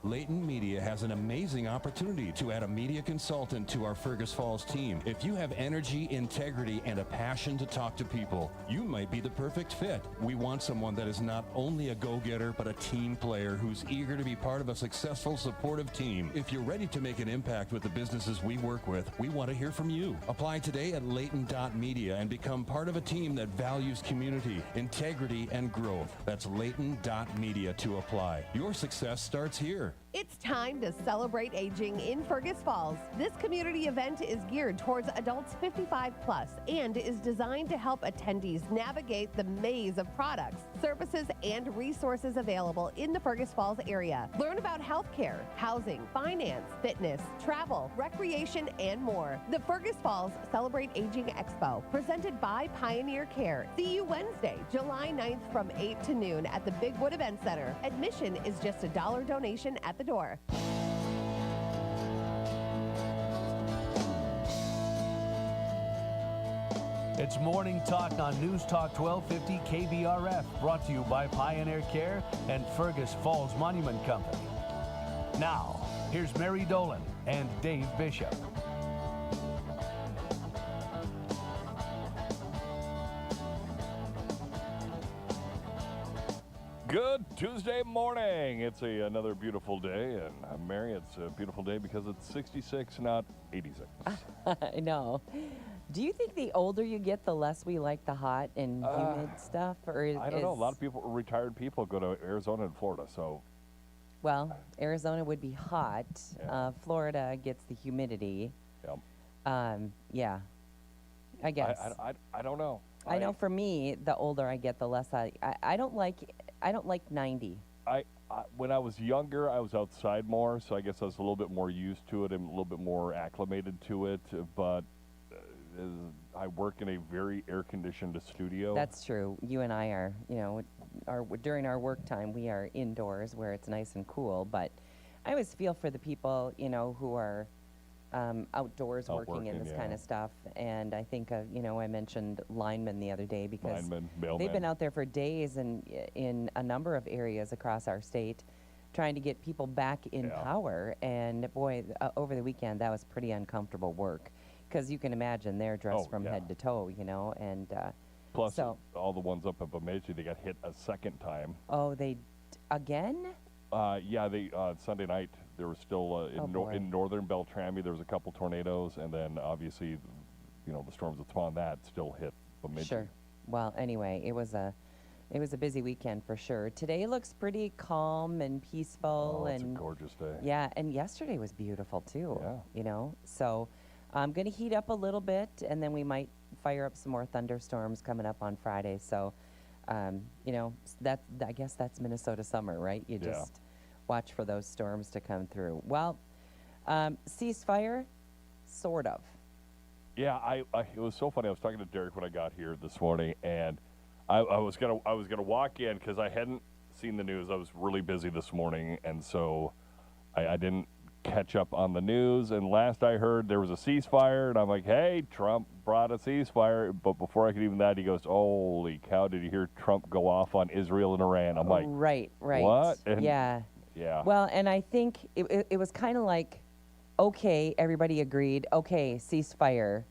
Layton Media has an amazing opportunity to add a media consultant to our Fergus Falls team. If you have energy, integrity, and a passion to talk to people, you might be the perfect fit. We want someone that is not only a go-getter, but a team player who's eager to be part of a successful, supportive team. If you're ready to make an impact with the businesses we work with, we want to hear from you. Apply today at layton.media and become part of a team that values community, integrity, and growth. That's layton.media to apply. Your success starts here. It's time to celebrate aging in Fergus Falls. This community event is geared towards adults 55 plus and is designed to help attendees navigate the maze of products, services, and resources available in the Fergus Falls area. Learn about healthcare, housing, finance, fitness, travel, recreation, and more. The Fergus Falls Celebrate Aging Expo, presented by Pioneer Care. See you Wednesday, July 9th from 8 to noon at the Big Wood Event Center. Admission is just a $1 donation at the door. It's Morning Talk on News Talk 1250 KBRF, brought to you by Pioneer Care and Fergus Falls Monument Company. Now, here's Mary Dolan and Dave Bishop. Good Tuesday morning. It's another beautiful day, and Mary, it's a beautiful day because it's 66, not 86. I know. Do you think the older you get, the less we like the hot and humid stuff? Or I don't know. A lot of people, retired people, go to Arizona and Florida, so. Well, Arizona would be hot. Yeah. Florida gets the humidity. Yep. Yeah, I guess. I don't know. I know for me, the older I get, the less I don't like 90. When I was younger, I was outside more, so I guess I was a little bit more used to it and a little bit more acclimated to it. But I work in a very air-conditioned studio. That's true. You and I are, during our work time, we are indoors where it's nice and cool. But I always feel for the people, who are outdoors working in this kind of stuff. And I think, I mentioned linemen the other day because they've been out there for days and in a number of areas across our state trying to get people back in power. And boy, over the weekend, that was pretty uncomfortable work because you can imagine they're dressed from head to toe, and plus all the ones up at Bemidji, they got hit a second time. Oh, they again? They Sunday night there was still in northern Beltrami there was a couple tornadoes, and then obviously, the storms that spawned that still hit Bemidji. Sure. Well, anyway, it was a busy weekend for sure. Today looks pretty calm and peaceful. It's a gorgeous day. Yeah, and yesterday was beautiful too. Yeah. So I'm going to heat up a little bit, and then we might fire up some more thunderstorms coming up on Friday. So, I guess that's Minnesota summer, right? You just watch for those storms to come through. Well, ceasefire, sort of. Yeah, it was so funny. I was talking to Derek when I got here this morning, and I was gonna walk in because I hadn't seen the news. I was really busy this morning, and so I didn't catch up on the news. And last I heard, there was a ceasefire, and I'm like, hey, Trump brought a ceasefire. But before I could even that, he goes, holy cow, did you hear Trump go off on Israel and Iran? I'm like, right. What? And yeah. Well, and I think it was kind of like, okay, everybody agreed, okay, ceasefire,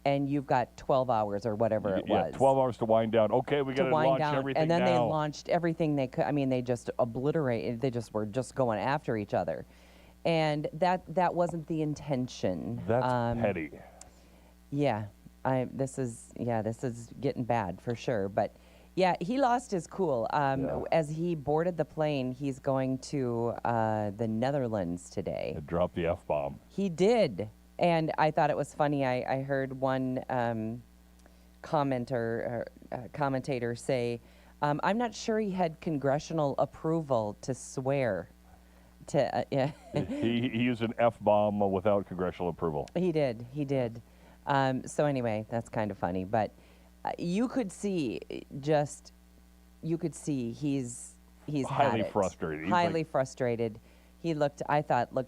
and you've got 12 hours or whatever it was. 12 hours to wind down. Okay, we got to launch everything and then now. they launched everything they could. I mean, they just obliterated. They just were just going after each other. And that wasn't the intention. That's petty. Yeah, this is getting bad for sure. But yeah, he lost his cool. As he boarded the plane, he's going to the Netherlands today. It dropped the F-bomb. He did, and I thought it was funny. I heard one commentator say, "I'm not sure he had congressional approval to swear." He used an F-bomb without congressional approval. He did. So anyway, that's kind of funny. But you could see he's highly frustrated. Highly frustrated. He looked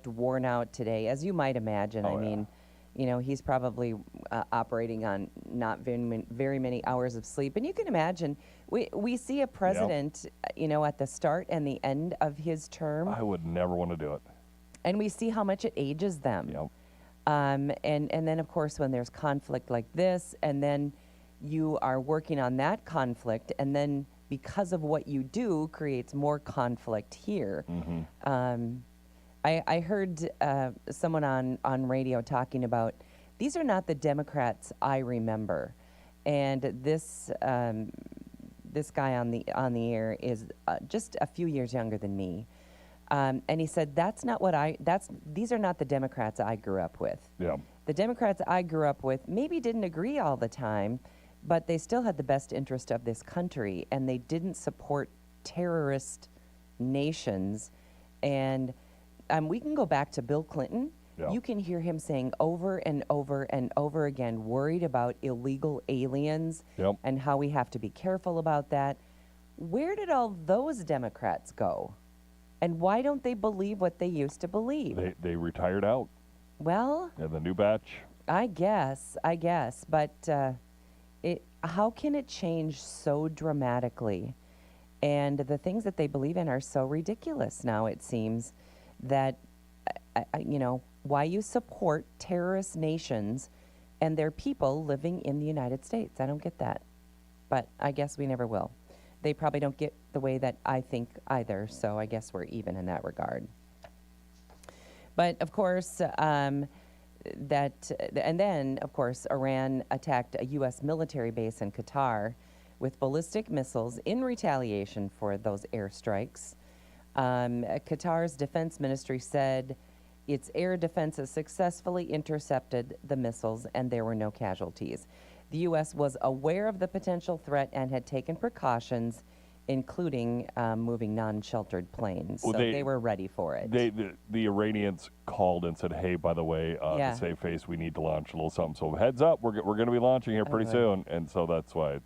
worn out today, as you might imagine. I mean, He's probably operating on not very many hours of sleep. And you can imagine, we see a president, at the start and the end of his term. I would never want to do it. And we see how much it ages them. Yep. And then, of course, when there's conflict like this, and then you are working on that conflict, and then because of what you do creates more conflict here. I heard someone on radio talking about, these are not the Democrats I remember. And this guy on the air is just a few years younger than me. And he said, these are not the Democrats I grew up with. Yeah. The Democrats I grew up with maybe didn't agree all the time, but they still had the best interest of this country, and they didn't support terrorist nations. And we can go back to Bill Clinton. Yeah. You can hear him saying over and over and over again, worried about illegal aliens Yep. and how we have to be careful about that. Where did all those Democrats go? And why don't they believe what they used to believe? They retired out. Well, And the new batch. I guess, but how can it change so dramatically? And the things that they believe in are so ridiculous now, it seems, that, why you support terrorist nations and their people living in the United States. I don't get that. But I guess we never will. They probably don't get the way that I think either, so I guess we're even in that regard. But, of course, and then, of course, Iran attacked a U.S. military base in Qatar with ballistic missiles in retaliation for those airstrikes. Qatar's defense ministry said its air defenses successfully intercepted the missiles and there were no casualties. The U.S. was aware of the potential threat and had taken precautions, including moving non-sheltered planes. Well, so they were ready for it. The Iranians called and said, hey, by the way, Yeah. to save face, we need to launch a little something. So heads up, we're going to be launching here pretty soon. And so that's why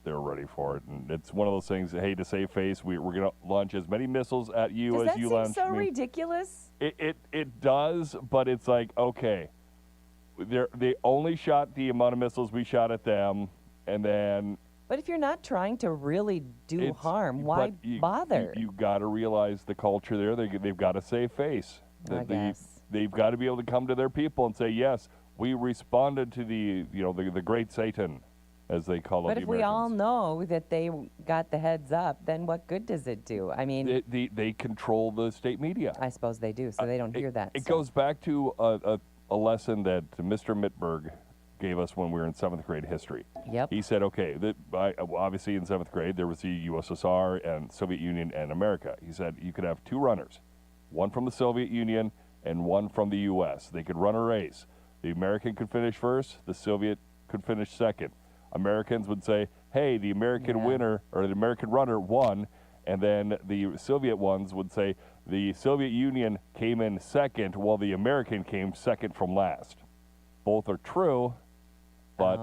they're ready for it. And it's one of those things, hey, to save face, we're going to launch as many missiles at you Does as that you seem launch so me. ridiculous? It does, but it's like, okay, they only shot the amount of missiles we shot at them, and then But if you're not trying to really do harm, why bother? You got to realize the culture there. They've got to save face. I guess. They've got to be able to come to their people and say, yes, we responded to the great Satan, as they call it. But if we all know that they got the heads up, then what good does it do? I mean, they control the state media. I suppose they do, so they don't hear that. It so. goes back to a lesson that Mr. Mittberg gave us when we were in 7th grade history. Yep. He said, okay, obviously in 7th grade there was the USSR and Soviet Union and America. He said you could have two runners, one from the Soviet Union and one from the U.S. They could run a race. The American could finish first, the Soviet could finish second. Americans would say, hey, the American winner or the American runner won, and then the Soviet ones would say the Soviet Union came in second while the American came second from last. Both are true, but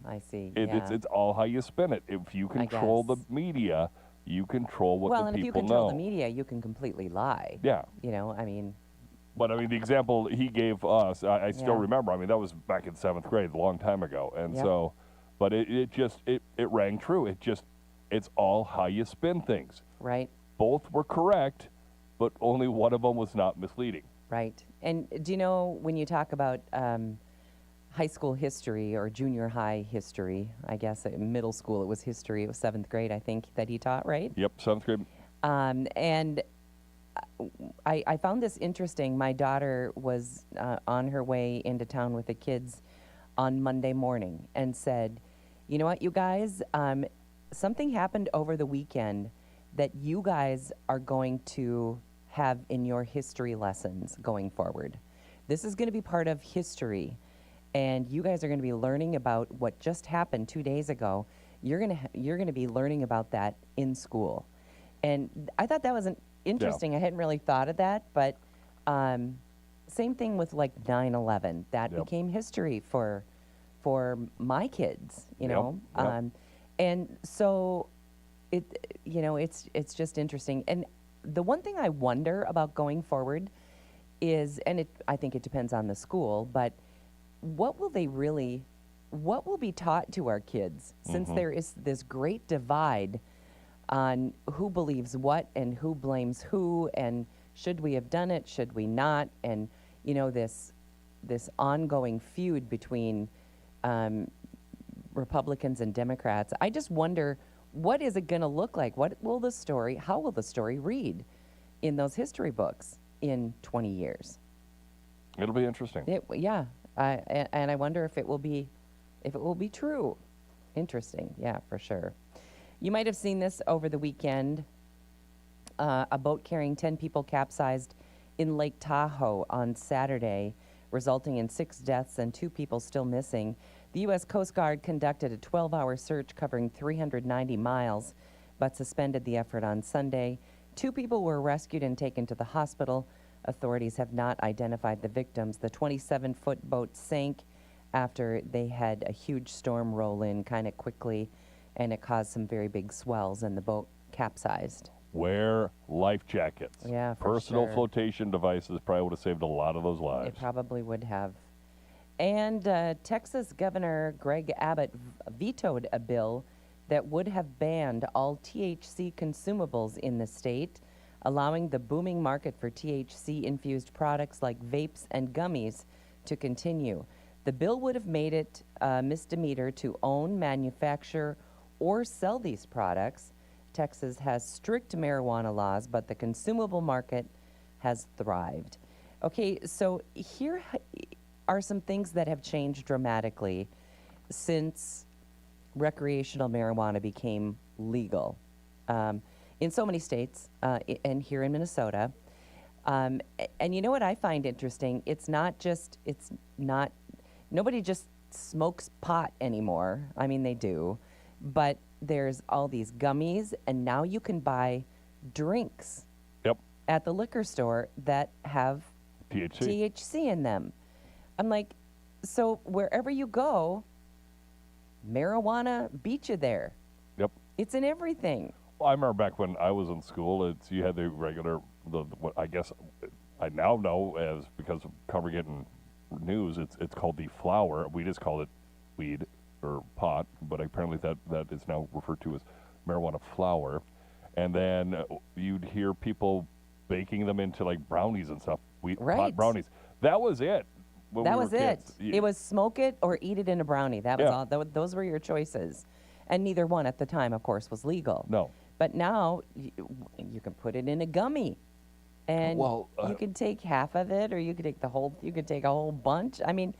I see. it's all how you spin it. If you control the media, you control what the people know. Well, and if you control the media, you can completely lie. Yeah. I mean. But, I mean, the example he gave us, I still remember. I mean, that was back in 7th grade, a long time ago. And so, but it rang true. It's all how you spin things. Right. Both were correct, but only one of them was not misleading. Right. And do you know when you talk about high school history or junior high history, I guess in middle school it was history, it was 7th grade, I think, that he taught, right? Yep, 7th grade. And I found this interesting. My daughter was on her way into town with the kids on Monday morning and said, you know what, you guys, something happened over the weekend that you guys are going to have in your history lessons going forward. This is going to be part of history, and you guys are going to be learning about what just happened 2 days ago. You're going to be learning about that in school. And I thought that was interesting. I hadn't really thought of that, but same thing with like 9/11. That became history for my kids, you know. And so it's just interesting. And the one thing I wonder about going forward is, and I think it depends on the school, but what will be taught to our kids, since there is this great divide on who believes what and who blames who, and should we have done it, should we not, and this ongoing feud between Republicans and Democrats. I just wonder, what is it going to look like? How will the story read in those history books in 20 years? It'll be interesting. And I wonder if it will be true. Interesting, yeah, for sure. You might have seen this over the weekend. A boat carrying 10 people capsized in Lake Tahoe on Saturday, resulting in 6 deaths and 2 people still missing. The U.S. Coast Guard conducted a 12-hour search covering 390 miles, but suspended the effort on Sunday. 2 people were rescued and taken to the hospital. Authorities have not identified the victims. The 27-foot boat sank after they had a huge storm roll in kind of quickly, and it caused some very big swells, and the boat capsized. Wear life jackets. Yeah, for Personal sure. flotation devices probably would have saved a lot of those lives. It probably would have. And Texas Governor Greg Abbott vetoed a bill that would have banned all THC consumables in the state, allowing the booming market for THC-infused products like vapes and gummies to continue. The bill would have made it a misdemeanor to own, manufacture, or sell these products. Texas has strict marijuana laws, but the consumable market has thrived. Okay, so here are some things that have changed dramatically since recreational marijuana became legal in so many states and here in Minnesota. And you know what I find interesting? Nobody just smokes pot anymore. I mean, they do, but there's all these gummies, and now you can buy drinks at the liquor store that have THC in them. I'm like, so wherever you go, marijuana beat you there. Yep. It's in everything. Well, I remember back when I was in school, you had the regular, what I guess I now know as, because of congregating news, it's called the flower. We just call it weed or pot, but apparently that is now referred to as marijuana flower. And then you'd hear people baking them into like brownies and stuff, pot brownies. That was it. That was it. It was smoke it or eat it in a brownie. That was all. Those were your choices. And neither one at the time, of course, was legal. No. But now you can put it in a gummy. And you can take half of it, or you could take take a whole bunch. I mean,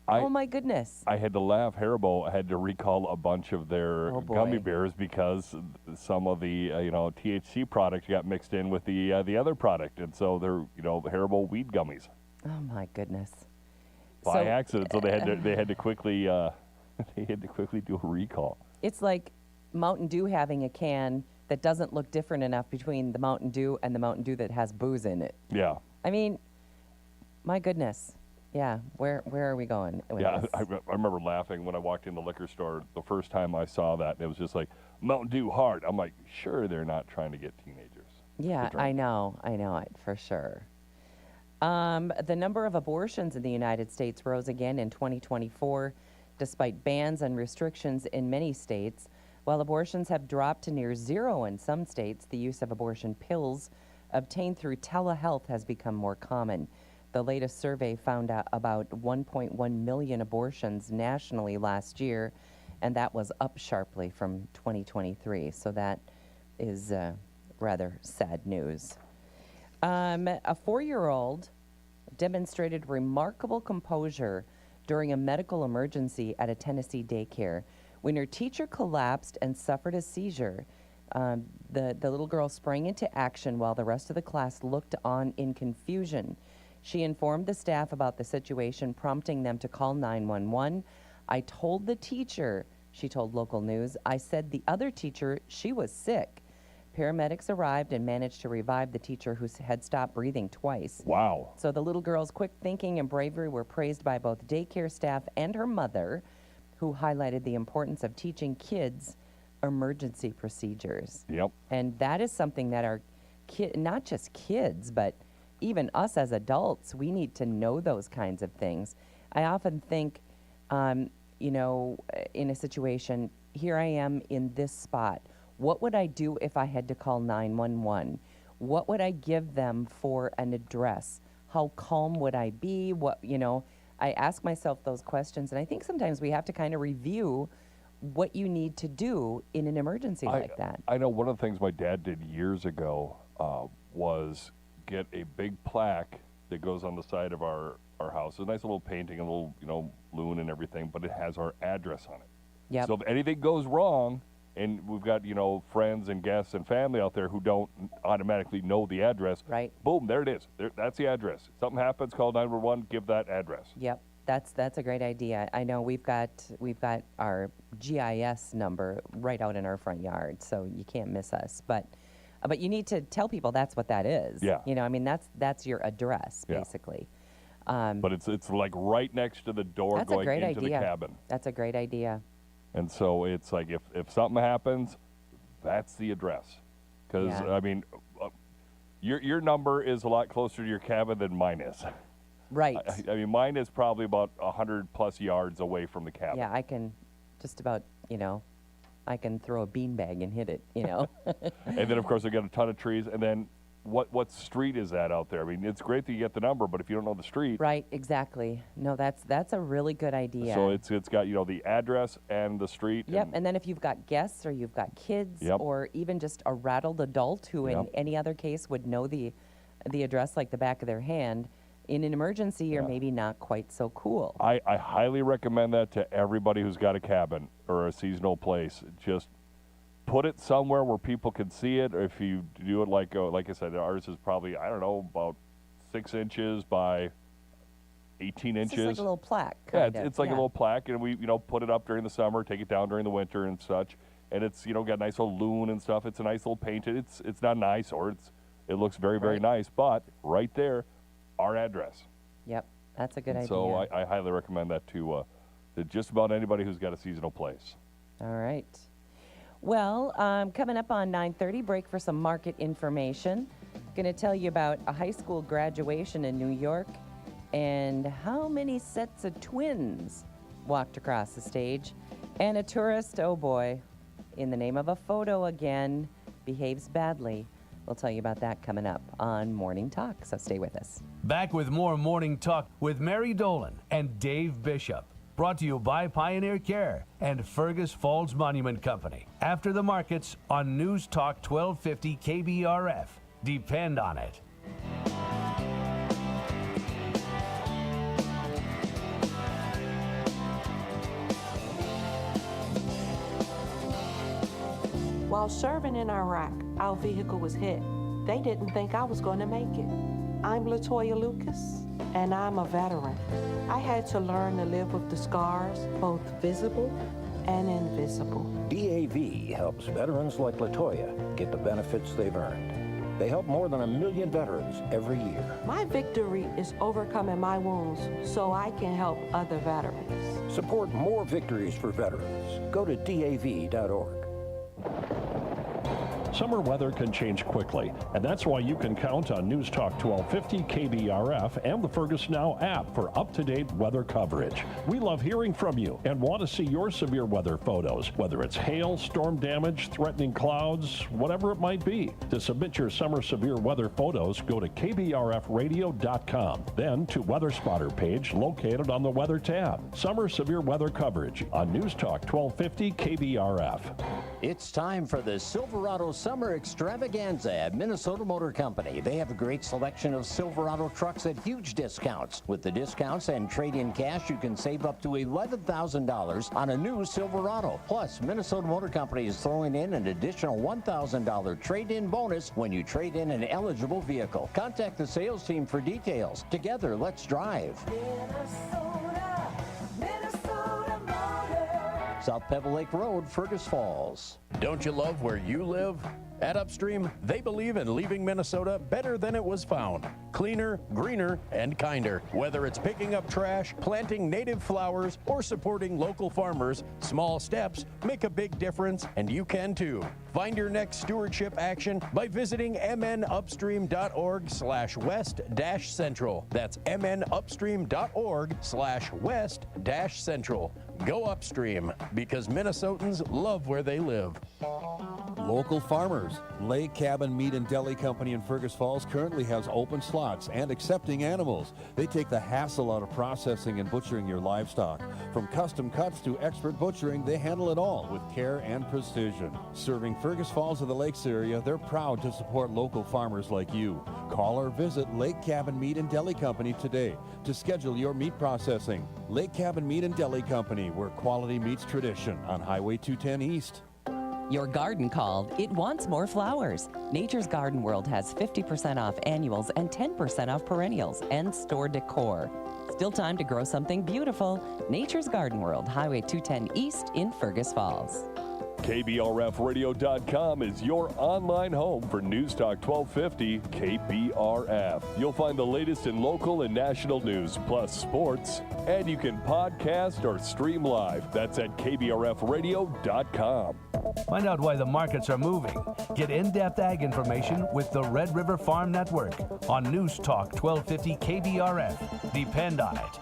oh my goodness. I had to laugh. Haribo had to recall a bunch of their gummy bears because some of the THC product got mixed in with the other product, and so they're the Haribo weed gummies. Oh my goodness. By accident, so they had to quickly do a recall. It's like Mountain Dew having a can that doesn't look different enough between the Mountain Dew and the Mountain Dew that has booze in it. Yeah. I mean, my goodness. Yeah, where are we going with this? I remember laughing when I walked in the liquor store the first time I saw that. It was just like, Mountain Dew hard. I'm like, sure, they're not trying to get teenagers. Yeah, I know it for sure. The number of abortions in the United States rose again in 2024, despite bans and restrictions in many states. While abortions have dropped to near zero in some states, the use of abortion pills obtained through telehealth has become more common. The latest survey found out about 1.1 million abortions nationally last year, and that was up sharply from 2023. So that is rather sad news. A 4-year-old demonstrated remarkable composure during a medical emergency at a Tennessee daycare. When her teacher collapsed and suffered a seizure, the little girl sprang into action while the rest of the class looked on in confusion. She informed the staff about the situation, prompting them to call 911. I told the teacher, she told local news, I said the other teacher, she was sick. Paramedics arrived and managed to revive the teacher who had stopped breathing twice. Wow. So the little girl's quick thinking and bravery were praised by both daycare staff and her mother, who highlighted the importance of teaching kids emergency procedures. Yep. And that is something that our not just kids, but even us as adults, we need to know those kinds of things. I often think, you know, in a situation, here I am in this spot. What would I do if I had to call 911? What would I give them for an address? How calm would I be? What, you know, I ask myself those questions, and I think sometimes we have to kind of review what you need to do in an emergency like that. I know one of the things my dad did years ago was get a big plaque that goes on the side of our house. A nice little painting, a little, you know, loon and everything, but it has our address on it. Yep. So if anything goes wrong, and we've got, you know, friends and guests and family out there who don't automatically know the address, Right. boom, there it is. That's the address. If something happens, call 911, give that address. Yep, that's a great idea. I know we've got our GIS number right out in our front yard, so you can't miss us. But you need to tell people that's what that is. Yeah. You know, I mean that's your address Yeah. basically. But it's like right next to the door That's a going great into idea. the cabin. That's a great idea. And so it's like if something happens, that's the address. Because, Yeah. I mean, your number is a lot closer to your cabin than mine is. Right. I mean, mine is probably about 100+ yards away from the cabin. Yeah, I can just about, you know, I can throw a beanbag and hit it, you know. And then, of course, we got a ton of trees. And then what street is that out there? I mean, it's great that you get the number, but if you don't know the street. Right, exactly. No, that's a really good idea. So it's got, you know, the address and the street. Yep, and then if you've got guests or you've got kids Yep. or even just a rattled adult who in Yep. any other case would know the address like the back of their hand, in an emergency you're Yeah. maybe not quite so cool. I highly recommend that to everybody who's got a cabin or a seasonal place. Just put it somewhere where people can see it. Or if you do it like I said, ours is probably, I don't know, about 6 inches by 18 It's inches. just like a little plaque. Yeah, kind of, it's like yeah. a little plaque, and we, you know, put it up during the summer, take it down during the winter and such. And it's, you know, got a nice little loon and stuff. It's a nice little painted. It's not nice, or it looks very, very Right. nice, but right there, our address. Yep, that's a good And idea. so I highly recommend that to just about anybody who's got a seasonal place. All right. Well, coming up on 9:30, break for some market information. Going to tell you about a high school graduation in New York and how many sets of twins walked across the stage. And a tourist, oh boy, in the name of a photo again, behaves badly. We'll tell you about that coming up on Morning Talk, so stay with us. Back with more Morning Talk with Mary Dolan and Dave Bishop. Brought to you by Pioneer Care and Fergus Falls Monument Company. After the markets on News Talk 1250 KBRF. Depend on it. While serving in Iraq, our vehicle was hit. They didn't think I was going to make it. I'm LaToya Lucas, and I'm a veteran. I had to learn to live with the scars, both visible and invisible. DAV helps veterans like LaToya get the benefits they've earned. They help more than 1 million veterans every year. My victory is overcoming my wounds so I can help other veterans. Support more victories for veterans. Go to DAV.org. Summer weather can change quickly, and that's why you can count on News Talk 1250 KBRF and the Fergus Now app for up-to-date weather coverage. We love hearing from you and want to see your severe weather photos, whether it's hail, storm damage, threatening clouds, whatever it might be. To submit your summer severe weather photos, go to kbrfradio.com, then to Weather Spotter page located on the Weather tab. Summer severe weather coverage on News Talk 1250 KBRF. It's time for the Silverado Summer Extravaganza at Minnesota Motor Company. They have a great selection of Silverado trucks at huge discounts. With the discounts and trade-in cash, you can save up to $11,000 on a new Silverado. Plus, Minnesota Motor Company is throwing in an additional $1,000 trade-in bonus when you trade in an eligible vehicle. Contact the sales team for details. Together, let's drive. South Pebble Lake Road, Fergus Falls. Don't you love where you live? At Upstream, they believe in leaving Minnesota better than it was found. Cleaner, greener, and kinder. Whether it's picking up trash, planting native flowers, or supporting local farmers, small steps make a big difference, and you can too. Find your next stewardship action by visiting mnupstream.org/west-central. That's mnupstream.org/west-central. Go upstream, because Minnesotans love where they live. Local farmers. Lake Cabin Meat and Deli Company in Fergus Falls currently has open slots and accepting animals. They take the hassle out of processing and butchering your livestock. From custom cuts to expert butchering, they handle it all with care and precision. Serving Fergus Falls of the Lakes area, they're proud to support local farmers like you. Call or visit Lake Cabin Meat and Deli Company today to schedule your meat processing. Lake Cabin Meat and Deli Company, where quality meets tradition, on Highway 210 East. Your garden called. It wants more flowers. Nature's Garden World has 50% off annuals and 10% off perennials and store decor. Still time to grow something beautiful. Nature's Garden World, Highway 210 East in Fergus Falls. KBRFradio.com is your online home for News Talk 1250 KBRF. You'll find the latest in local and national news, plus sports, and you can podcast or stream live. That's at KBRFradio.com. Find out why the markets are moving. Get in-depth ag information with the Red River Farm Network on News Talk 1250 KBRF. Depend on it.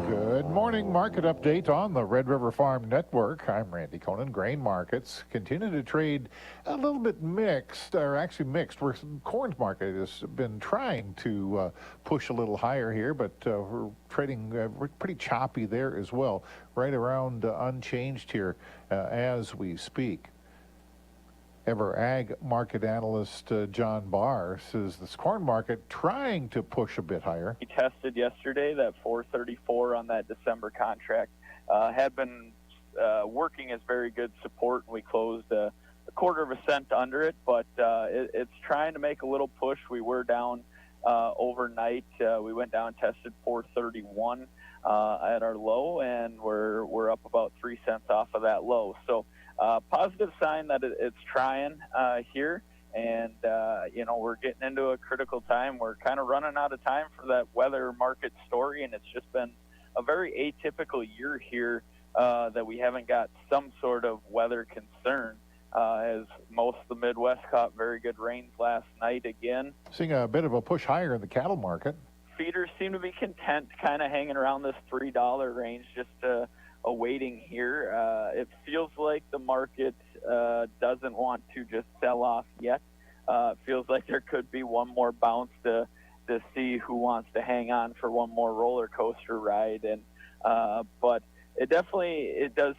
Good morning. Market update on the Red River Farm Network. I'm Randy Conan. Grain markets continue to trade a little bit mixed, or actually mixed. Where corn's market has been trying to push a little higher here, but we're trading we're pretty choppy there as well. Right around unchanged here as we speak. Ever ag market analyst John Barr says this corn market trying to push a bit higher. We tested yesterday that 434 on that December contract. Had been working as very good support, and we closed a quarter of a cent under it, but it's trying to make a little push. We were down overnight. We went down and tested 431 at our low, and we're up about 3 cents off of that low. So positive sign that it's trying here, and we're getting into a critical time. We're kind of running out of time for that weather market story, and it's just been a very atypical year here that we haven't got some sort of weather concern, as most of the Midwest caught very good rains last night again. Seeing a bit of a push higher in the cattle market. Feeders seem to be content kind of hanging around this $3 range, just awaiting here. It feels like the market doesn't want to just sell off yet. It feels like there could be one more bounce to see who wants to hang on for one more roller coaster ride. And but it does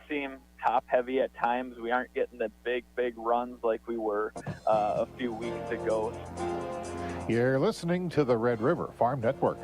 seem top heavy at times. We aren't getting the big runs like we were a few weeks ago. You're listening to the Red River Farm Network.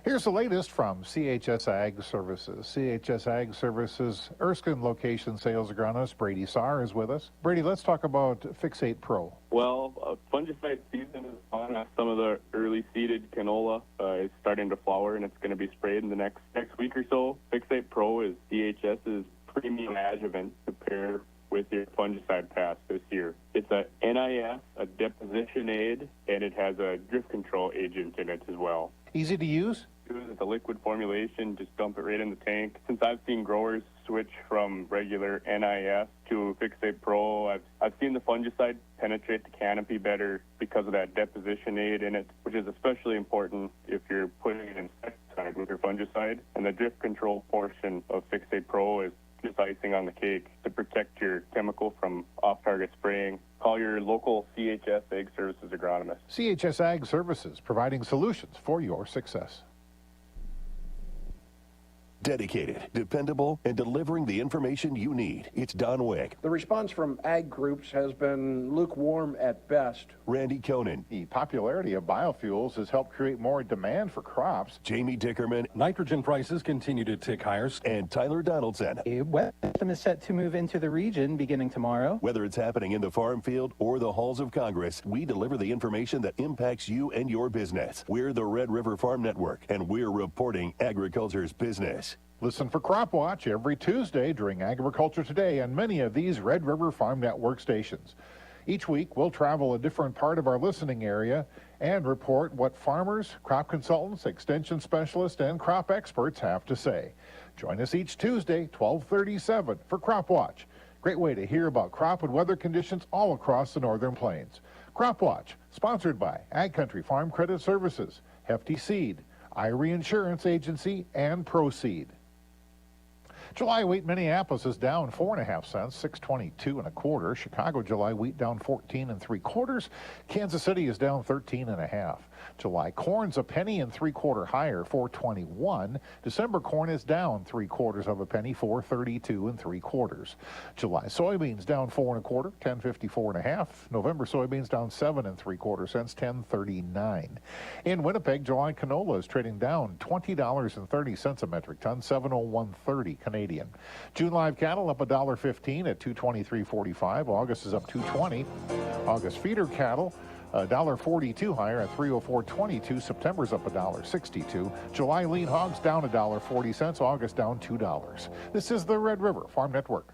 Here's the latest from CHS Ag Services. CHS Ag Services Erskine location sales agronomist Brady Saar is with us. Brady, let's talk about Fixate Pro. Well, fungicide season is on. Some of the early seeded canola is starting to flower, and it's going to be sprayed in the next week or so. Fixate Pro is CHS's premium adjuvant to pair with your fungicide pass this year. It's a NIS, a deposition aid, and it has a drift control agent in it as well. Easy to use? It's a liquid formulation. Just dump it right in the tank. Since I've seen growers switch from regular NIS to Fixate Pro, I've seen the fungicide penetrate the canopy better because of that deposition aid in it, which is especially important if you're putting an insecticide with your fungicide. And the drift control portion of Fixate Pro is just icing on the cake to protect your chemical from off-target spraying. Call your local CHS Ag Services agronomist. CHS Ag Services, providing solutions for your success. Dedicated, dependable, and delivering the information you need. It's Don Wick. The response from ag groups has been lukewarm at best. Randy Koenen. The popularity of biofuels has helped create more demand for crops. Jamie Dickerman. Nitrogen prices continue to tick higher. And Tyler Donaldson. A wet system is set to move into the region beginning tomorrow. Whether it's happening in the farm field or the halls of Congress, we deliver the information that impacts you and your business. We're the Red River Farm Network, and we're reporting agriculture's business. Listen for Crop Watch every Tuesday during Agriculture Today on many of these Red River Farm Network stations. Each week, we'll travel a different part of our listening area and report what farmers, crop consultants, extension specialists, and crop experts have to say. Join us each Tuesday, 12:37 for Crop Watch. Great way to hear about crop and weather conditions all across the Northern Plains. Crop Watch, sponsored by Ag Country Farm Credit Services, Hefty Seed, Irie Insurance Agency, and Proseed. July wheat Minneapolis is down 4.5 cents, 6.22 1/4. Chicago July wheat down 14 3/4. Kansas City is down 13.5. July corn's a penny and 3/4 higher, 4.21. December corn is down 3/4 of a penny, 4.32 3/4. July soybeans down 4 1/4, 10.54 1/2. November soybeans down 7 3/4 cents, 10.39. In Winnipeg, July canola is trading down $20.30 a metric ton, 701.30 Canadian. June live cattle up $1.15 at 223.45. August is up 2.20. August feeder cattle $1.42 higher at 304.22. September's up $1.62. July lean hogs down $1.40. August down $2. This is the Red River Farm Network.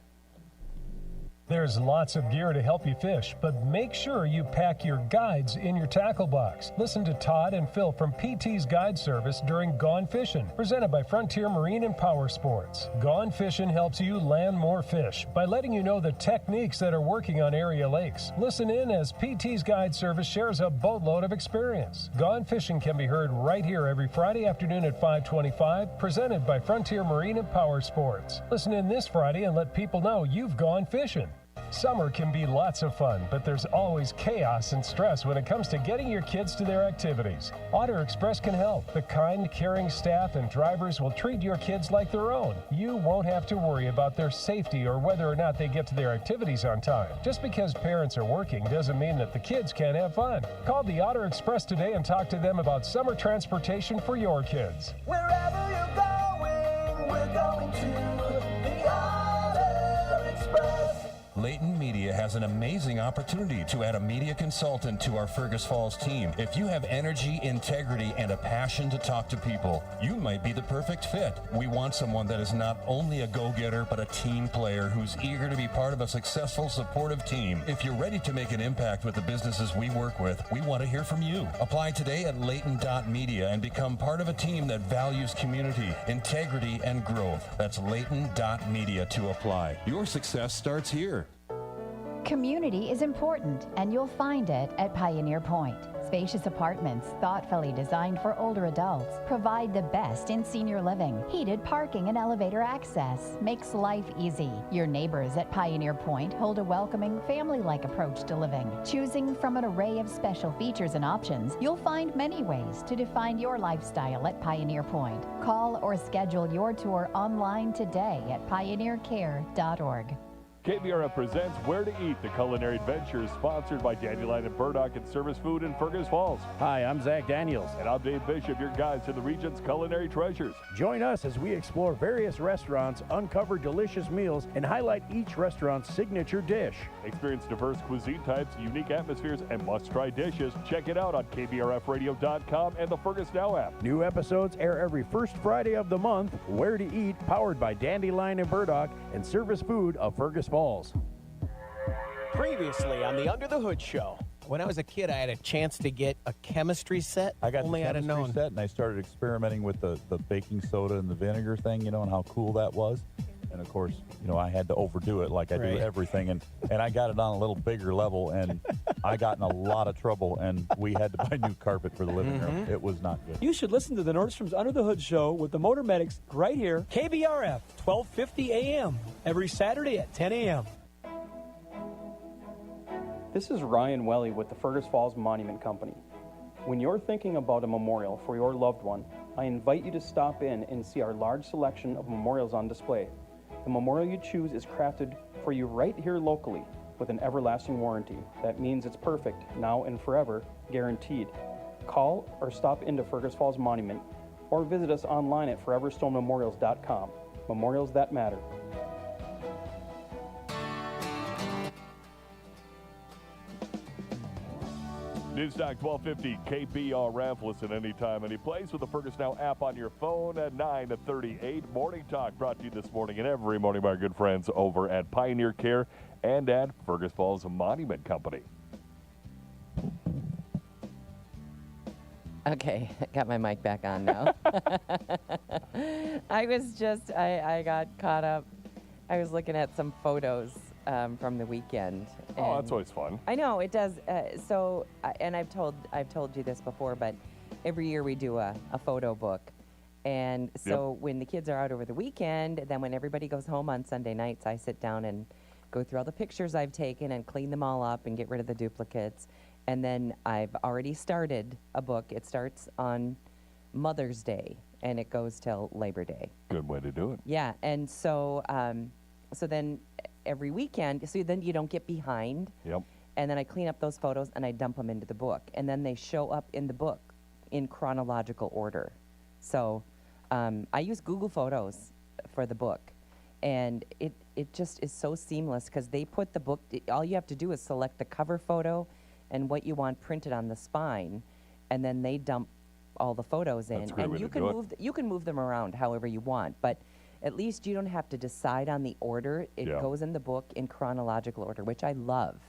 There's lots of gear to help you fish, but make sure you pack your guides in your tackle box. Listen to Todd and Phil from PT's Guide Service during Gone Fishing, presented by Frontier Marine and Power Sports. Gone Fishing helps you land more fish by letting you know the techniques that are working on area lakes. Listen in as PT's Guide Service shares a boatload of experience. Gone Fishing can be heard right here every Friday afternoon at 5:25, presented by Frontier Marine and Power Sports. Listen in this Friday and let people know you've gone fishing. Summer can be lots of fun, but there's always chaos and stress when it comes to getting your kids to their activities. Auto Express can help. The kind, caring staff and drivers will treat your kids like their own. You won't have to worry about their safety or whether or not they get to their activities on time. Just because parents are working doesn't mean that the kids can't have fun. Call the Auto Express today and talk to them about summer transportation for your kids. Wherever you're going, we're going to the Auto Express. Layton Media has an amazing opportunity to add a media consultant to our Fergus Falls team. If you have energy, integrity, and a passion to talk to people, you might be the perfect fit. We want someone that is not only a go-getter, but a team player who's eager to be part of a successful, supportive team. If you're ready to make an impact with the businesses we work with, we want to hear from you. Apply today at layton.media and become part of a team that values community, integrity, and growth. That's layton.media to apply. Your success starts here. Community is important, and you'll find it at Pioneer Point. Spacious apartments, thoughtfully designed for older adults, provide the best in senior living. Heated parking and elevator access makes life easy. Your neighbors at Pioneer Point hold a welcoming, family-like approach to living. Choosing from an array of special features and options, you'll find many ways to define your lifestyle at Pioneer Point. Call or schedule your tour online today at pioneercare.org. KBRF presents Where to Eat, the culinary adventure, sponsored by Dandelion and Burdock and Service Food in Fergus Falls. Hi, I'm Zach Daniels. And I'm Dave Bishop, your guides to the region's culinary treasures. Join us as we explore various restaurants, uncover delicious meals, and highlight each restaurant's signature dish. Experience diverse cuisine types, unique atmospheres, and must-try dishes. Check it out on KBRFradio.com and the Fergus Now app. New episodes air every first Friday of the month. Where to Eat, powered by Dandelion and Burdock and Service Food of Fergus Falls. Previously on the Under the Hood Show. When I was a kid, I had a chance to get a chemistry set. I got Only the I'd have chemistry known. set, and I started experimenting with the baking soda and the vinegar thing, and how cool that was. And, of course, I had to overdo it like I do everything. And I got it on a little bigger level, and I got in a lot of trouble, and we had to buy new carpet for the living room. It was not good. You should listen to the Nordstrom's Under the Hood Show with the Motor Medics right here, KBRF, 1250 a.m., every Saturday at 10 a.m. This is Ryan Welly with the Fergus Falls Monument Company. When you're thinking about a memorial for your loved one, I invite you to stop in and see our large selection of memorials on display. The memorial you choose is crafted for you right here locally with an everlasting warranty. That means it's perfect, now and forever, guaranteed. Call or stop into Fergus Falls Monument or visit us online at foreverstonememorials.com. Memorials that matter. Newstalk 1250 KBRF. Listen anytime, any place with the Fergus Now app on your phone at 9:38. Morning Talk brought to you this morning and every morning by our good friends over at Pioneer Care and at Fergus Falls Monument Company. Okay, got my mic back on now. I got caught up. I was looking at some photos from the weekend. Oh, that's always fun. I know it does. And I've told you this before, but every year we do a photo book, and so when the kids are out over the weekend, then when everybody goes home on Sunday nights, I sit down and go through all the pictures I've taken and clean them all up and get rid of the duplicates. And then I've already started a book. It starts on Mother's Day and it goes till Labor Day. Good way to do it. Yeah, and so then every weekend, so then you don't get behind. Yep. And then I clean up those photos and I dump them into the book. And then they show up in the book in chronological order. So I use Google Photos for the book. And it just is so seamless because they put the book, all you have to do is select the cover photo and what you want printed on the spine. And then they dump all the photos in. That's a great and way you to can do it. move you can move them around however you want. But at least you don't have to decide on the order. It goes in the book in chronological order, which I love.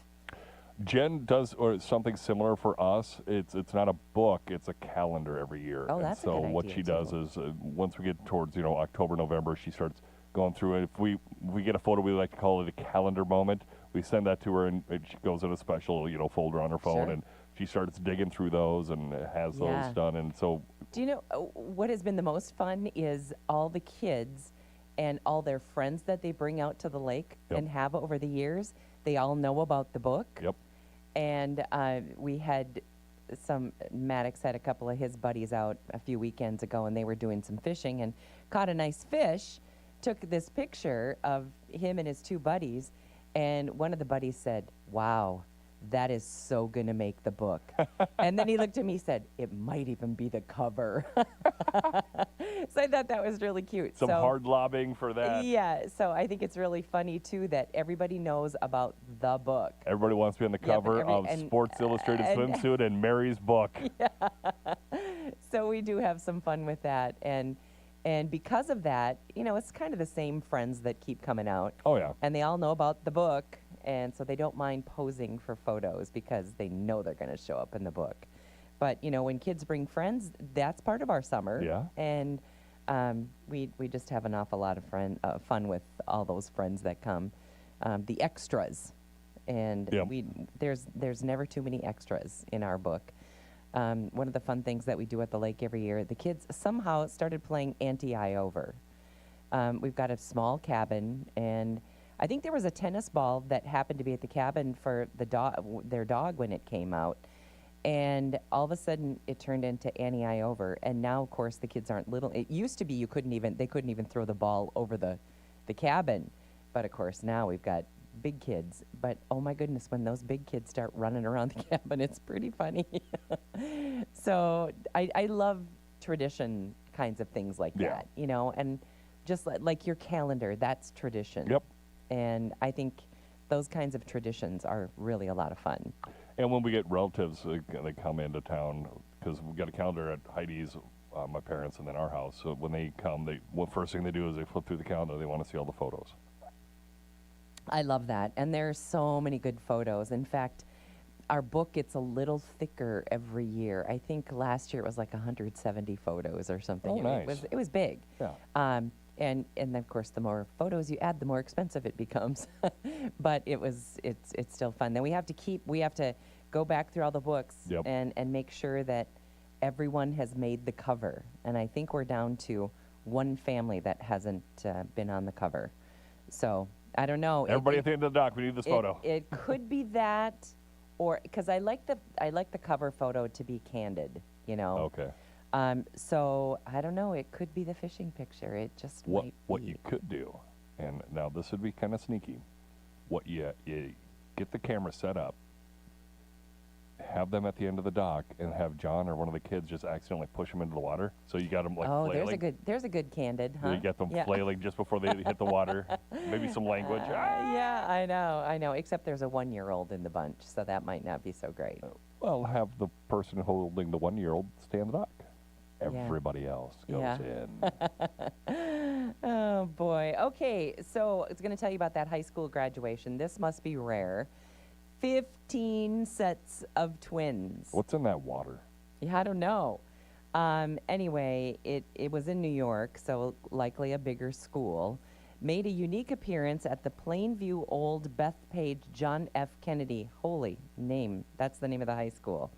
Jen does something similar for us. It's not a book; it's a calendar every year. Oh, and that's a so good what idea, she does is once we get towards October, November, she starts going through it. If we get a photo, we like to call it a calendar moment. We send that to her, and she goes in a special folder on her phone, and she starts digging through those and has those done. And so, do you know what has been the most fun is all the kids and all their friends that they bring out to the lake and have over the years. They all know about the book. Yep. And we had Maddox had a couple of his buddies out a few weekends ago, and they were doing some fishing and caught a nice fish, took this picture of him and his two buddies, and one of the buddies said, "Wow, that is so going to make the book." And then he looked at me and said, "It might even be the cover." So I thought that was really cute. Some hard lobbying for that. Yeah, so I think it's really funny, too, that everybody knows about the book. Everybody wants to be on the cover of Sports Illustrated Swimsuit and Mary's book. Yeah. So we do have some fun with that. And because of that, it's kind of the same friends that keep coming out. Oh, yeah. And they all know about the book, and so they don't mind posing for photos because they know they're going to show up in the book. But, when kids bring friends, that's part of our summer. Yeah. And we just have an awful lot of fun with all those friends that come. The extras. And there's never too many extras in our book. One of the fun things that we do at the lake every year, the kids somehow started playing Anti-Eye Over. We've got a small cabin, and I think there was a tennis ball that happened to be at the cabin for their dog when it came out. And all of a sudden, it turned into Anti-Eye Over. And now, of course, the kids aren't little. It used to be they couldn't even throw the ball over the cabin. But, of course, now we've got big kids. But, oh, my goodness, when those big kids start running around the cabin, it's pretty funny. So I love tradition kinds of things like that, and just like your calendar, that's tradition. Yep. And I think those kinds of traditions are really a lot of fun. And when we get relatives, they come into town, because we've got a calendar at Heidi's, my parents, and then our house. So when they come, first thing they do is they flip through the calendar. They want to see all the photos. I love that. And there are so many good photos. In fact, our book gets a little thicker every year. I think last year it was like 170 photos or something. Oh, nice. It was big. Yeah. And then, of course, the more photos you add, the more expensive it becomes. But it's still fun. Then we have to go back through all the books and make sure that everyone has made the cover. And I think we're down to one family that hasn't been on the cover. So I don't know. Everybody at the end of the dock, we need this photo. It could be that, or because I like the cover photo to be candid, you know. Okay. So I don't know. It could be the fishing picture. It just What might what be. you could do, and now this would be kind of sneaky. What you get the camera set up, have them at the end of the dock, and have John or one of the kids just accidentally push them into the water. So you got them like Oh, flailing. there's a good candid, huh? You get them Yeah. flailing just before they hit the water. Maybe some language. Yeah, I know. Except there's a 1-year-old in the bunch, so that might not be so great. Well, have the person holding the 1-year-old stay on the dock. Everybody else goes in. Oh boy. Okay, so it's going to tell you about that high school graduation. This must be rare. 15 sets of twins. What's in that water? Yeah, I don't know. Anyway, it was in New York, so likely a bigger school. Made a unique appearance at the Plainview Old Bethpage John F. Kennedy. Holy name. That's the name of the high school.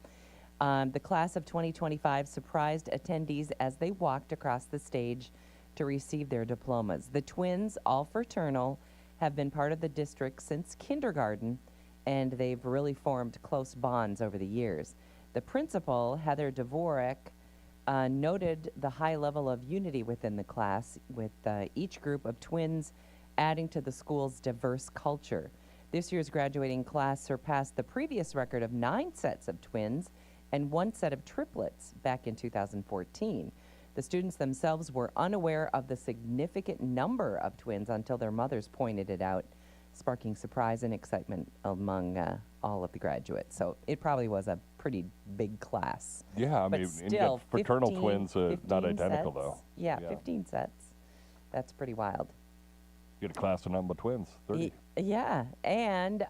The class of 2025 surprised attendees as they walked across the stage to receive their diplomas. The twins, all fraternal, have been part of the district since kindergarten, and they've really formed close bonds over the years. The principal, Heather Dvorak, noted the high level of unity within the class, with each group of twins adding to the school's diverse culture. This year's graduating class surpassed the previous record of 9 sets of twins and 1 set of triplets back in 2014. The students themselves were unaware of the significant number of twins until their mothers pointed it out, sparking surprise and excitement among all of the graduates. So it probably was a pretty big class. Yeah, I But mean, and you still, get fraternal 15 twins, not 15 identical sets. though. Yeah, 15 sets. That's pretty wild. You get a class of none but twins, 30. Yeah, and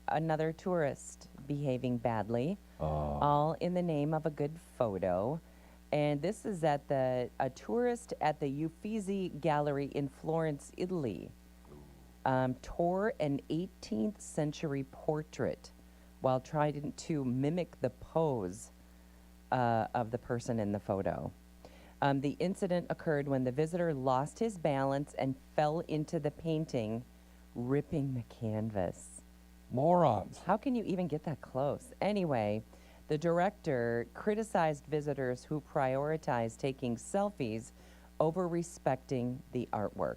another tourist behaving badly, all in the name of a good photo. And this is at a tourist at the Uffizi Gallery in Florence, Italy. Tore an 18th century portrait while trying to mimic the pose of the person in the photo. The incident occurred when the visitor lost his balance and fell into the painting, ripping the canvas. Morons. How can you even get that close? Anyway, the director criticized visitors who prioritize taking selfies over respecting the artwork.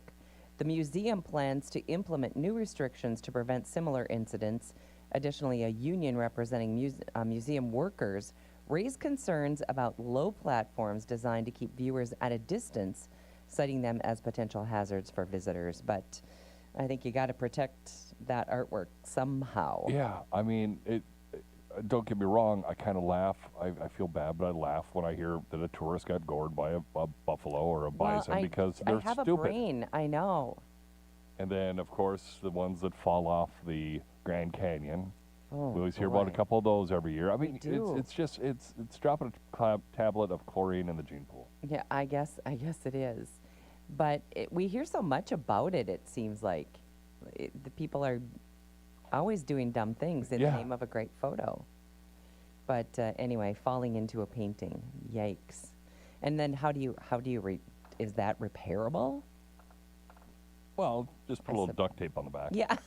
The museum plans to implement new restrictions to prevent similar incidents. Additionally, a union representing museum workers raised concerns about low platforms designed to keep viewers at a distance, citing them as potential hazards for visitors. But I think you got to protect that artwork somehow. Yeah, I mean, don't get me wrong, I kind of laugh. I feel bad, but I laugh when I hear that a tourist got gored by a buffalo or a bison because they're I have stupid. a brain, I know. And then, of course, the ones that fall off the Grand Canyon. Oh, we always hear about a couple of those every year. I mean, do. it's just dropping a tablet of chlorine in the gene pool. Yeah, I guess it is. But we hear so much about it, it seems like. The people are always doing dumb things in the name of a great photo. But anyway, falling into a painting, yikes. And then how do you is that repairable? Well, just put a little duct tape on the back. Yeah.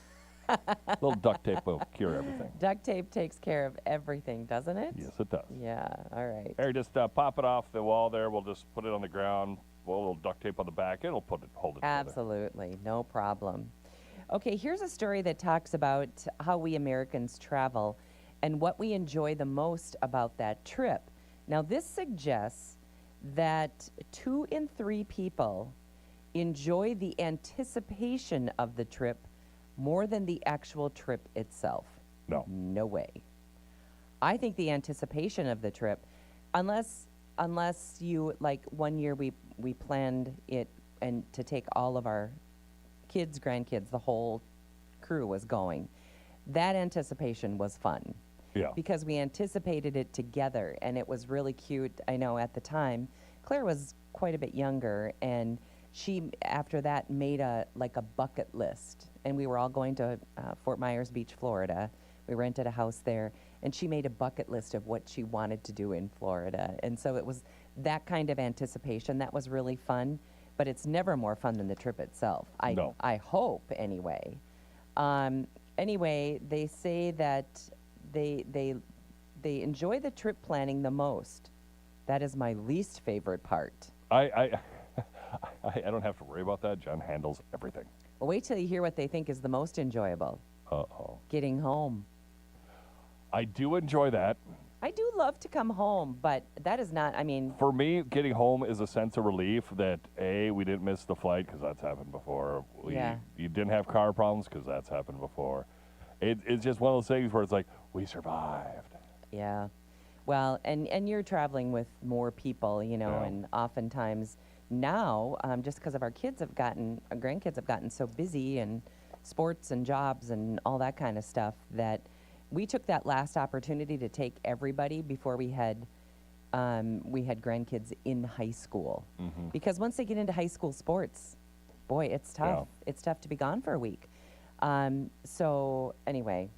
A little duct tape will cure everything. Duct tape takes care of everything, doesn't it? Yes, it does. Yeah, all right. Here, just pop it off the wall there. We'll just put it on the ground. Well, a little duct tape on the back. It'll hold it together. Absolutely, no problem. Okay, here's a story that talks about how we Americans travel and what we enjoy the most about that trip. Now, this suggests that 2 in 3 people enjoy the anticipation of the trip more than the actual trip itself. No. No way. I think the anticipation of the trip, unless you, like one year we planned it and to take all of our kids, grandkids, the whole crew was going. That anticipation was fun. Yeah. Because we anticipated it together and it was really cute. I know at the time, Claire was quite a bit younger and she, after that, made a bucket list. And we were all going to Fort Myers Beach, Florida. We rented a house there. And she made a bucket list of what she wanted to do in Florida. And so it was that kind of anticipation that was really fun. But it's never more fun than the trip itself. I hope, anyway. Anyway, they say that they enjoy the trip planning the most. That is my least favorite part. I don't have to worry about that. Jen handles everything. Well, wait till you hear what they think is the most enjoyable. Uh-oh. Getting home. I do enjoy that. I do love to come home, but that is not, I mean... For me, getting home is a sense of relief that, A, we didn't miss the flight because that's happened before. You didn't have car problems because that's happened before. It's just one of those things where it's like, we survived. Yeah. Well, and you're traveling with more people, you know, and oftentimes now, just because of our grandkids have gotten so busy and sports and jobs and all that kind of stuff that we took that last opportunity to take everybody before we had grandkids in high school. Mm-hmm. Because once they get into high school sports, boy, it's tough. Yeah. It's tough to be gone for a week. So anyway,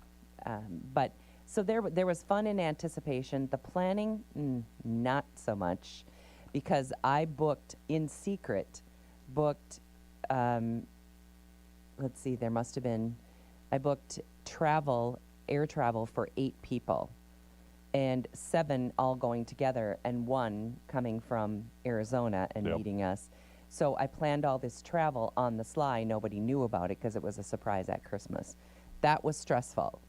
so there was fun in anticipation. The planning, not so much, because I booked in secret. Let's see, I booked air travel for 8 people, and 7 all going together, and 1 coming from Arizona and meeting us. So I planned all this travel on the sly. Nobody knew about it because it was a surprise at Christmas. That was stressful.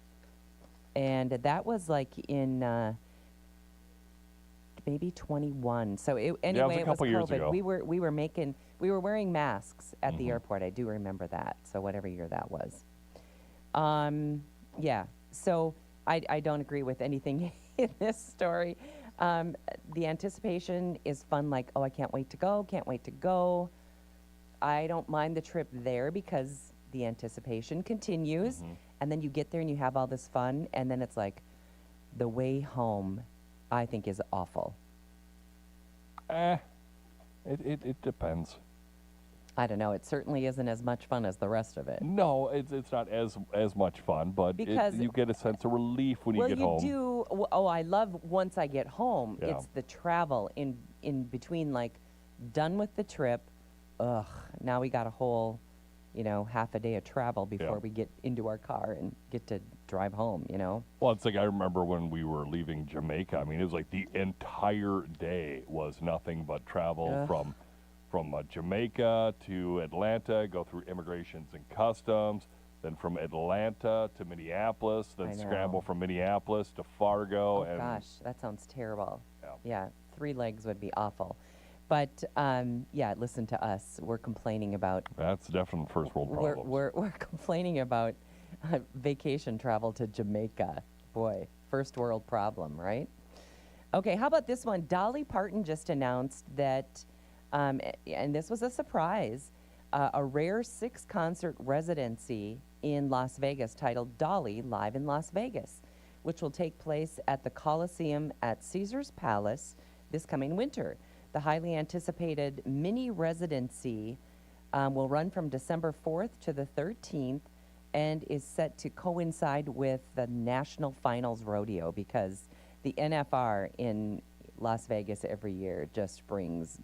And that was like in maybe 21. So anyway, it was a couple years COVID. ago. We were wearing masks at the airport. I do remember that. So whatever year that was. Yeah. So I don't agree with anything in this story. The anticipation is fun, like, oh, I can't wait to go. I don't mind the trip there because the anticipation continues, and then you get there and you have all this fun, and then it's like the way home, I think, is awful. It depends. I don't know. It certainly isn't as much fun as the rest of it. No, it's not as much fun, but you get a sense of relief when you get home. Well, you do. Oh, I love once I get home. Yeah. It's the travel in between, like, done with the trip. Ugh, now we got a whole, half a day of travel before we get into our car and get to drive home, Well, it's like I remember when we were leaving Jamaica. I mean, it was like the entire day was nothing but travel from Jamaica to Atlanta, go through immigrations and customs, then from Atlanta to Minneapolis, then scramble from Minneapolis to Fargo. Oh, gosh, that sounds terrible. Yeah, 3 legs would be awful. But, listen to us. We're complaining about... That's definitely first world problems. We're complaining about vacation travel to Jamaica. Boy, first world problem, right? Okay, how about this one? Dolly Parton just announced that... and this was a surprise, a rare 6-concert residency in Las Vegas titled Dolly Live in Las Vegas, which will take place at the Coliseum at Caesar's Palace this coming winter. The highly anticipated mini residency will run from December 4th to the 13th and is set to coincide with the National Finals Rodeo, because the NFR in Las Vegas every year just brings,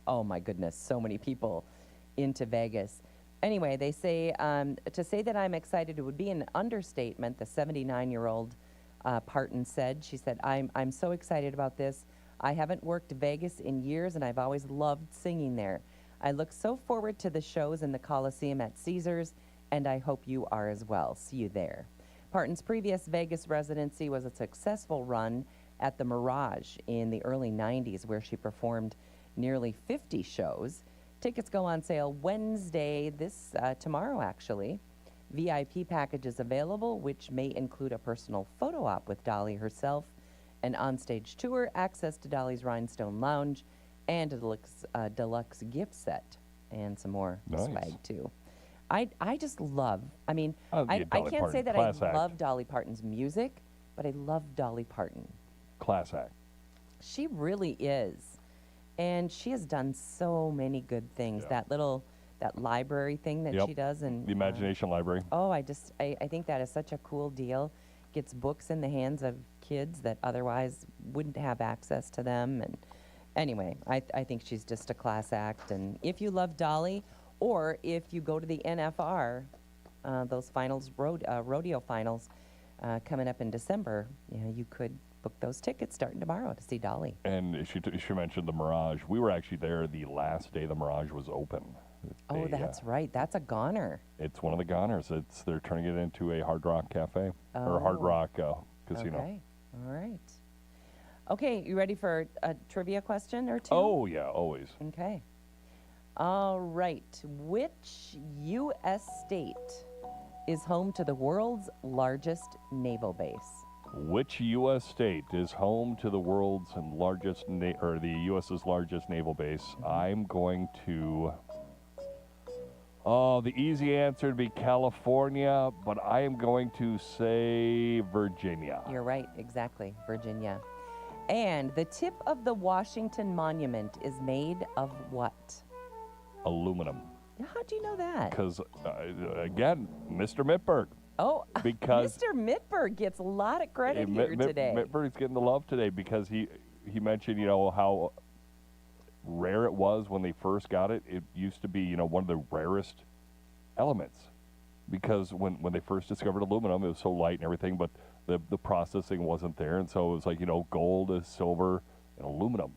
oh my goodness, so many people into Vegas. Anyway, they say, to say that I'm excited, it would be an understatement, the 79-year-old Parton said. She said, I'm so excited about this. I haven't worked Vegas in years, and I've always loved singing there. I look so forward to the shows in the Coliseum at Caesars, and I hope you are as well. See you there. Parton's previous Vegas residency was a successful run at the Mirage in the early 90s, where she performed nearly 50 shows. Tickets go on sale Wednesday, tomorrow actually. VIP packages available, which may include a personal photo op with Dolly herself, an onstage tour, access to Dolly's Rhinestone Lounge, and a deluxe gift set, and some more swag too. I just love, I can't say that I love Dolly Parton's music, but I love Dolly Parton. Class act. She really is. And she has done so many good things. That library thing that she does. And the Imagination Library. Oh, I think that is such a cool deal. Gets books in the hands of kids that otherwise wouldn't have access to them. And anyway, I think she's just a class act. And if you love Dolly, or if you go to the NFR, those finals, rodeo finals, coming up in December, you could book those tickets starting tomorrow to see Dolly. And she mentioned the Mirage. We were actually there the last day the Mirage was open. Oh, that's right. That's a goner. It's one of the goners. They're turning it into a Hard Rock Cafe or Hard Rock Casino. Okay. All right. Okay, you ready for a trivia question or two? Oh, yeah, always. Okay. All right. Which U.S. state is home to the world's largest naval base? Which U.S. state is home to the world's largest, or the U.S.'s largest naval base? I'm going to... Oh, the easy answer would be California, but I am going to say Virginia. You're right, exactly, Virginia. And the tip of the Washington Monument is made of what? Aluminum. How'd you know that? Because, again, Mr. Mitberg. Oh, because Mr. Mitberg gets a lot of credit here today. Mitberg's getting the love today because he mentioned, how rare it was when they first got it. It used to be, one of the rarest elements because when they first discovered aluminum, it was so light and everything, but the processing wasn't there. And so it was like, gold, silver, and aluminum.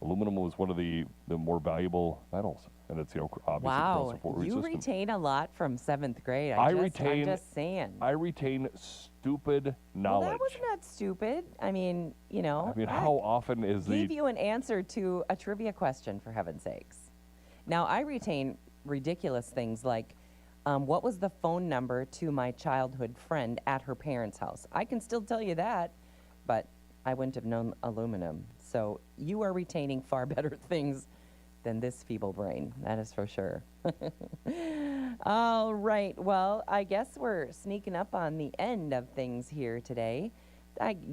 Aluminum was one of the more valuable metals. And it's, obviously wow, you retain a lot from 7th grade. I'm just saying. I retain stupid knowledge. Well, that was not stupid. I mean, how often is gave you an answer to a trivia question, for heaven's sakes. Now, I retain ridiculous things like, what was the phone number to my childhood friend at her parents' house? I can still tell you that, but I wouldn't have known aluminum. So you are retaining far better things than this feeble brain, that is for sure. All right, well, I guess we're sneaking up on the end of things here today.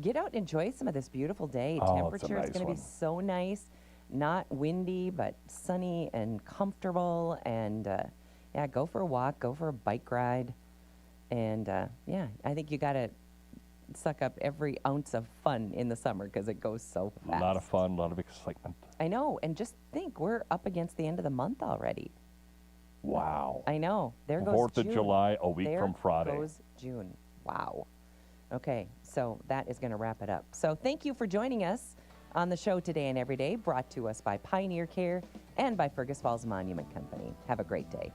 Get out and enjoy some of this beautiful day. Temperature is going to be so nice, not windy, but sunny and comfortable. And go for a walk, go for a bike ride. And I think you got to suck up every ounce of fun in the summer because it goes so fast. A lot of fun, a lot of excitement. I know, and just think, we're up against the end of the month already. Wow. I know. There goes 4th June. of July, a week from Friday. There goes June. Wow. Okay, so that is going to wrap it up. So thank you for joining us on the show today and every day, brought to us by Pioneer Care and by Fergus Falls Monument Company. Have a great day.